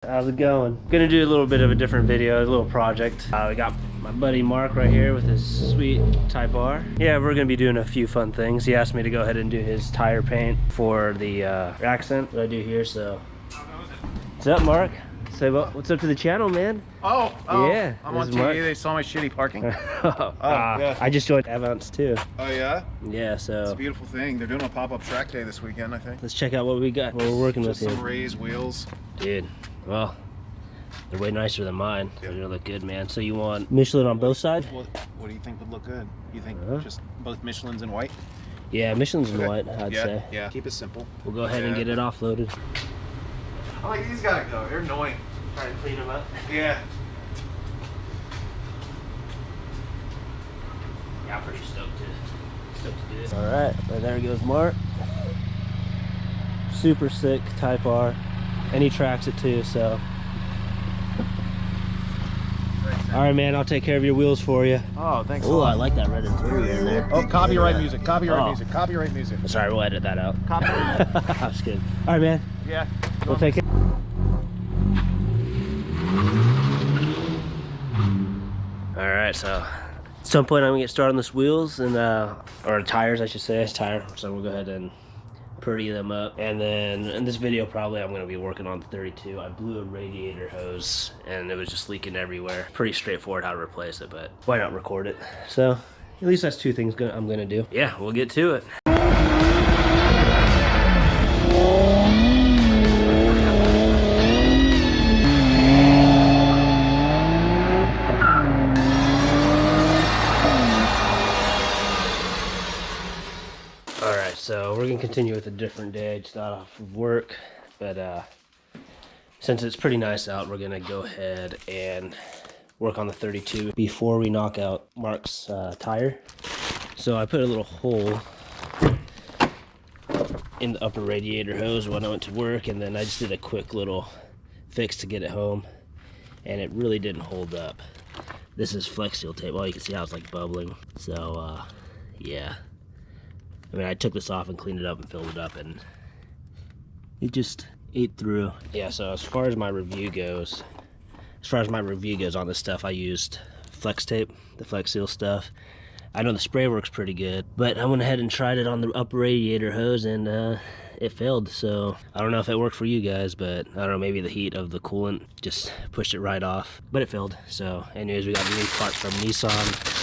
How's it going? Gonna do a little bit of a different video, a little project. We got my buddy Mark right here with his sweet Type R. Yeah, we're gonna be doing a few fun things. He asked me to go ahead and do his tire paint for the accent that I do here, so. What's up, Mark? Say what's up to the channel, man? Oh, yeah. I'm on TV. Mark. They saw my shitty parking. Yeah. I just joined Avance too. Oh yeah? Yeah, so. It's a beautiful thing. They're doing a pop-up track day this weekend, I think. Let's check out what we got, what we're working just with here. Some raised wheels. Dude, well, they're way nicer than mine. They're gonna look good, man. So you want Michelin on both sides? What do you think would look good? You think just both Michelins in white? Yeah, Michelin's in white, I'd say. Yeah, keep it simple. We'll go ahead and get it offloaded. I like these gotta go. They're annoying. Try to clean them up. Yeah. Yeah, I'm pretty stoked to do this. Alright, well, there goes Mark. Super sick Type R. And he tracks it too, so. Alright, man, I'll take care of your wheels for you. Oh, thanks. Oh, I like that red interior in there. Oh, copyright music, copyright music, copyright music. Sorry, we'll edit that out. Copyright. I'm just kidding. Alright, man. Yeah. We'll take it. Alright, so at some point I'm gonna get started on this wheels and or tires, I should say. It's tire. So we'll go ahead and pretty them up. And then in this video probably I'm gonna be working on the 32. I blew a radiator hose and it was just leaking everywhere. Pretty straightforward how to replace it, but why not record it? So at least that's two things I'm gonna do. Yeah, we'll get to it. So we're gonna continue with a different day. It's not off of work, but since it's pretty nice out, we're gonna go ahead and work on the 32 before we knock out Mark's tire. So I put a little hole in the upper radiator hose when I went to work, and then I just did a quick little fix to get it home, and it really didn't hold up. This is Flex Seal tape. Well, you can see how it's like bubbling. So yeah. I mean, I took this off and cleaned it up and filled it up, and it just ate through. Yeah, so as far as my review goes on this stuff, I used Flex tape, the Flex Seal stuff. I know the spray works pretty good, but I went ahead and tried it on the upper radiator hose, and it failed. So I don't know if it worked for you guys, but I don't know, maybe the heat of the coolant just pushed it right off, but it failed. So anyways, we got new parts from Nissan.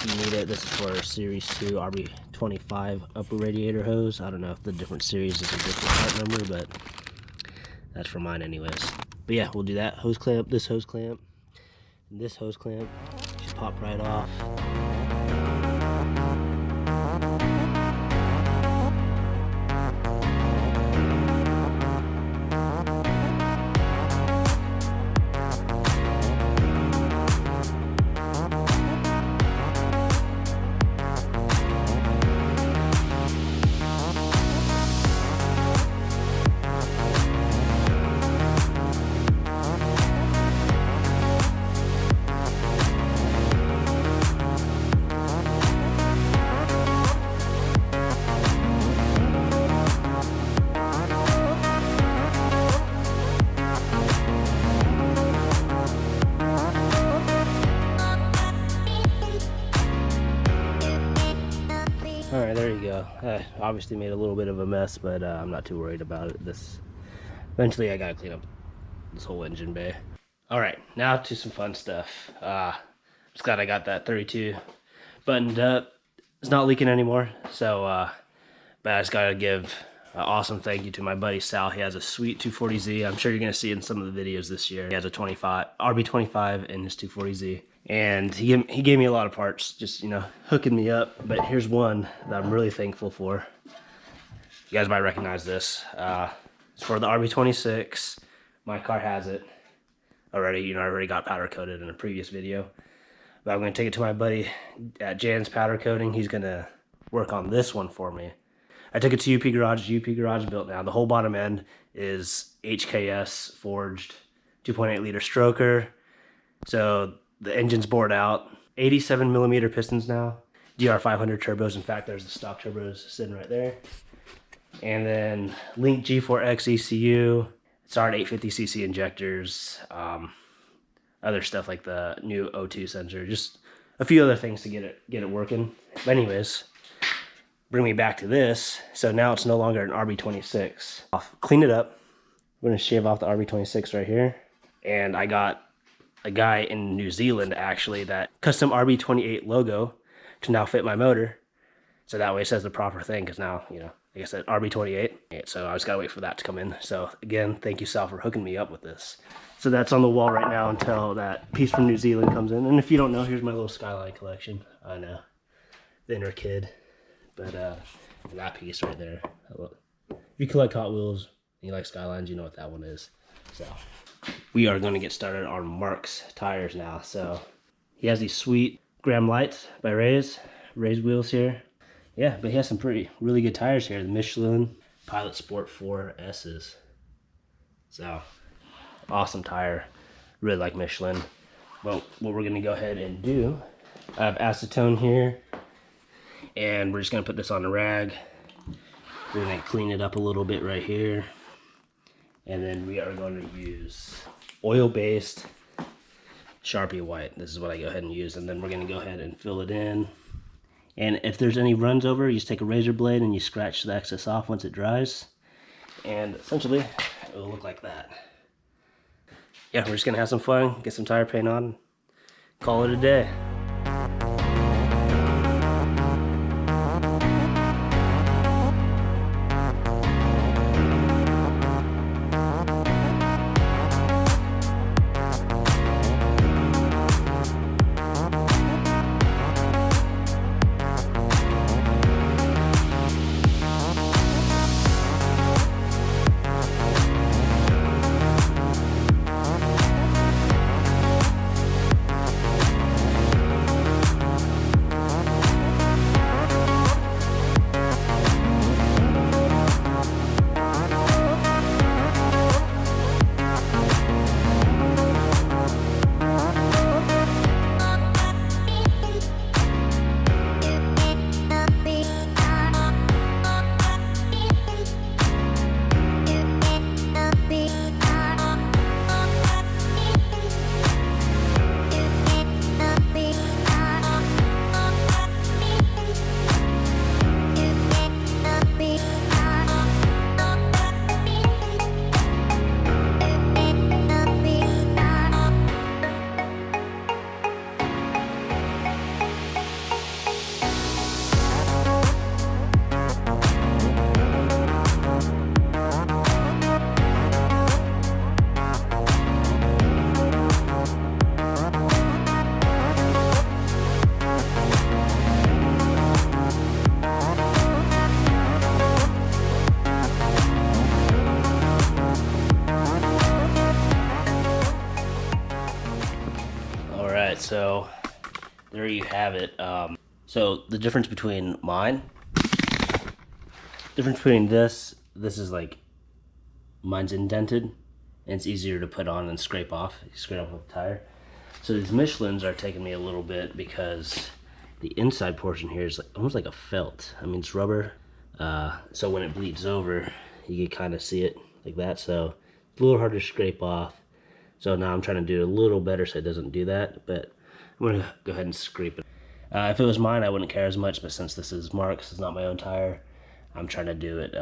You need it. This is for Series 2 RB25 upper radiator hose. I don't know if the different series is a different part number, but that's for mine anyways. But yeah, we'll do that hose clamp, this hose clamp, and this hose clamp. Should pop right off. Alright, there you go. I obviously made a little bit of a mess, but I'm not too worried about it. Eventually I gotta clean up this whole engine bay. Alright, now to some fun stuff. Just glad I got that 32 buttoned up. It's not leaking anymore, so but I just gotta give an awesome thank you to my buddy Sal. He has a sweet 240Z. I'm sure you're gonna see it in some of the videos this year. He has a RB25 in his 240Z. And he gave me a lot of parts, just, you know, hooking me up. But here's one that I'm really thankful for. You guys might recognize this. It's for the RB26. My car has it already. You know, I already got powder coated in a previous video. But I'm going to take it to my buddy at Jan's Powder Coating. He's going to work on this one for me. I took it to UP Garage. UP Garage built now. The whole bottom end is HKS forged 2.8 liter stroker. So the engine's bored out. 87 millimeter pistons now. DR500 turbos. In fact, there's the stock turbos sitting right there. And then Link G4X ECU. It's our 850cc injectors, other stuff like the new O2 sensor, just a few other things to get it working. But anyways, bring me back to this. So now it's no longer an RB26. I'll clean it up. I'm gonna shave off the RB26 right here. And I got a guy in New Zealand actually that custom RB28 logo to now fit my motor. So that way it says the proper thing, because now, you know, like I said, RB28. So I just gotta wait for that to come in. So again, thank you, Sal, for hooking me up with this. So that's on the wall right now until that piece from New Zealand comes in. And if you don't know, here's my little Skyline collection. I know, the inner kid. But that piece right there. If you collect Hot Wheels and you like Skylines, you know what that one is. So we are gonna get started on Mark's tires now. So he has these sweet Graham lights by Ray's wheels here. Yeah, but he has some really good tires here. The Michelin Pilot Sport 4S's. So, awesome tire. Really like Michelin. Well, what we're gonna go ahead and do, I have acetone here, and we're just gonna put this on a rag. We're gonna clean it up a little bit right here. And then we are going to use oil-based Sharpie white. This is what I go ahead and use. And then we're gonna go ahead and fill it in. And if there's any runs over, you just take a razor blade and you scratch the excess off once it dries. And essentially, it will look like that. Yeah, we're just gonna have some fun, get some tire paint on, call it a day. So there you have it. So the difference between this is like, mine's indented and it's easier to put on and scrape off. You scrape off with the tire. So these Michelins are taking me a little bit because the inside portion here is like, almost like a felt. I mean, it's rubber. So when it bleeds over, you can kind of see it like that. So it's a little harder to scrape off. So now I'm trying to do it a little better so it doesn't do that, but I'm gonna go ahead and scrape it. If it was mine, I wouldn't care as much, but since this is Mark's, it's not my own tire, I'm trying to do it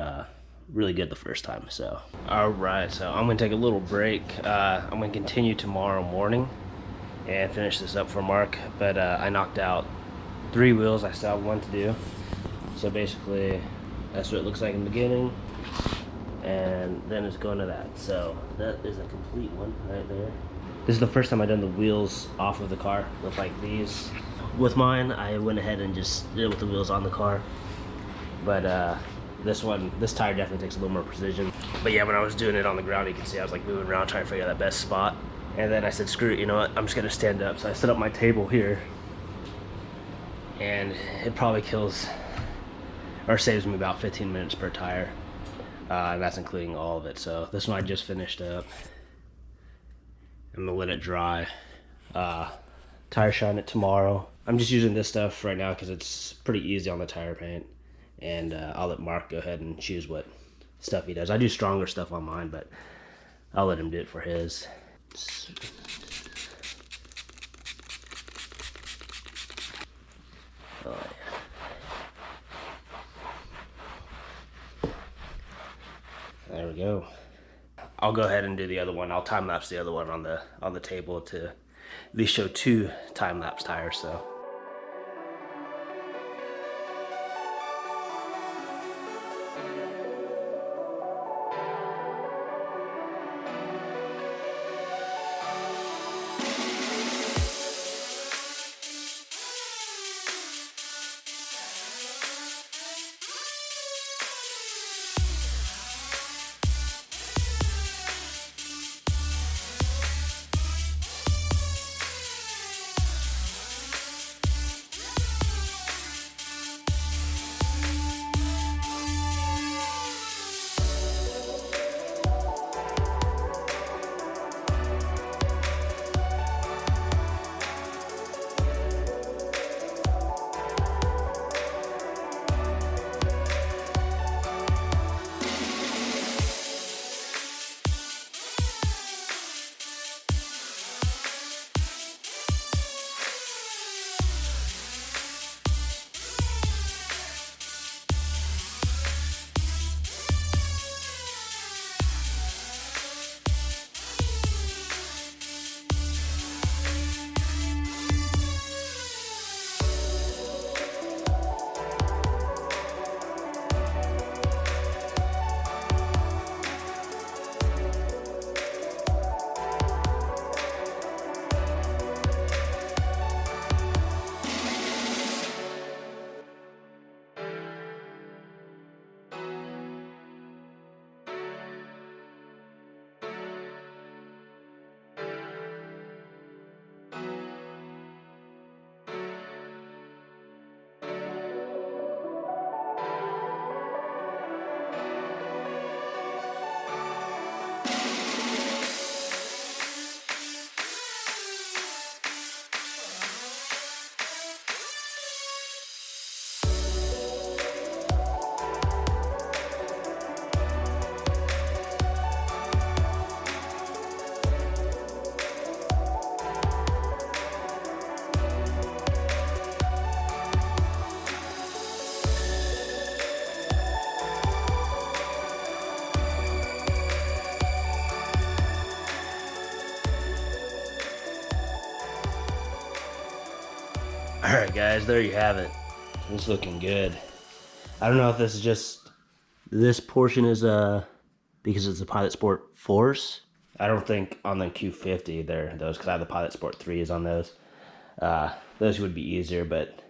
really good the first time, so. All right, so I'm gonna take a little break. I'm gonna continue tomorrow morning and finish this up for Mark, but I knocked out 3 wheels. I still have 1 to do. So basically, that's what it looks like in the beginning. And then it's going to that. So that is a complete one right there. This is the first time I've done the wheels off of the car with like these. With mine, I went ahead and just did it with the wheels on the car. But this tire definitely takes a little more precision. But yeah, when I was doing it on the ground, you can see I was like moving around trying to figure out that best spot. And then I said, screw it, you know what? I'm just gonna stand up. So I set up my table here. And it probably kills, or saves me about 15 minutes per tire. And that's including all of it. So this one I just finished up. I'm gonna let it dry. Tire shine it tomorrow. I'm just using this stuff right now because it's pretty easy on the tire paint. And I'll let Mark go ahead and choose what stuff he does. I do stronger stuff on mine, but I'll let him do it for his. Oh, yeah. There we go. I'll go ahead and do the other one. I'll time lapse the other one on the table to at least show 2 time lapse tires. So. Alright guys, there you have it. It's looking good. I don't know if this is just, this portion is because it's a Pilot Sport Force. I don't think on the Q50 those, because I have the Pilot Sport 3s on those. Those would be easier, but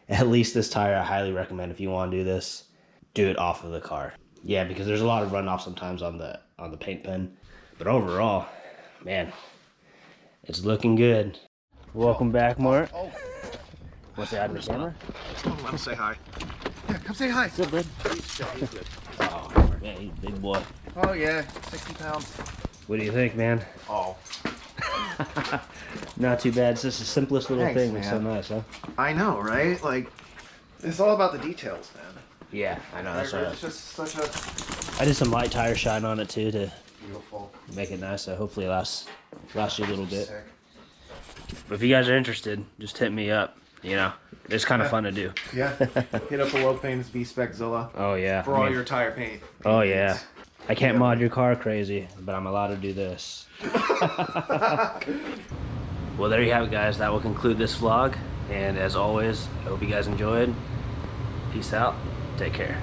at least this tire I highly recommend if you want to do this, do it off of the car. Yeah, because there's a lot of runoff sometimes on the paint pen. But overall, man, it's looking good. Welcome back, Mark. Want to say hi to the camera? Let him say hi. Yeah, come say hi. What's up, bud? He's good. Oh, man, he's a big boy. Oh, yeah, 60 pounds. What do you think, man? Oh. Not too bad. It's just the simplest little Thanks, thing. It's so man. nice, huh? I know, right? Like, it's all about the details, man. Yeah, I know. That's right. It's just such a... I did some light tire shine on it, too, to Beautiful. make it nice. So hopefully it lasts you a little bit. Sick. But if you guys are interested, just hit me up. You know, it's kind of fun to do. Yeah. Hit up the world famous V-Spec Zilla. Oh, yeah. For all your tire paint. Oh, yeah. I can't mod your car crazy, but I'm allowed to do this. Well, there you have it, guys. That will conclude this vlog. And as always, I hope you guys enjoyed. Peace out. Take care.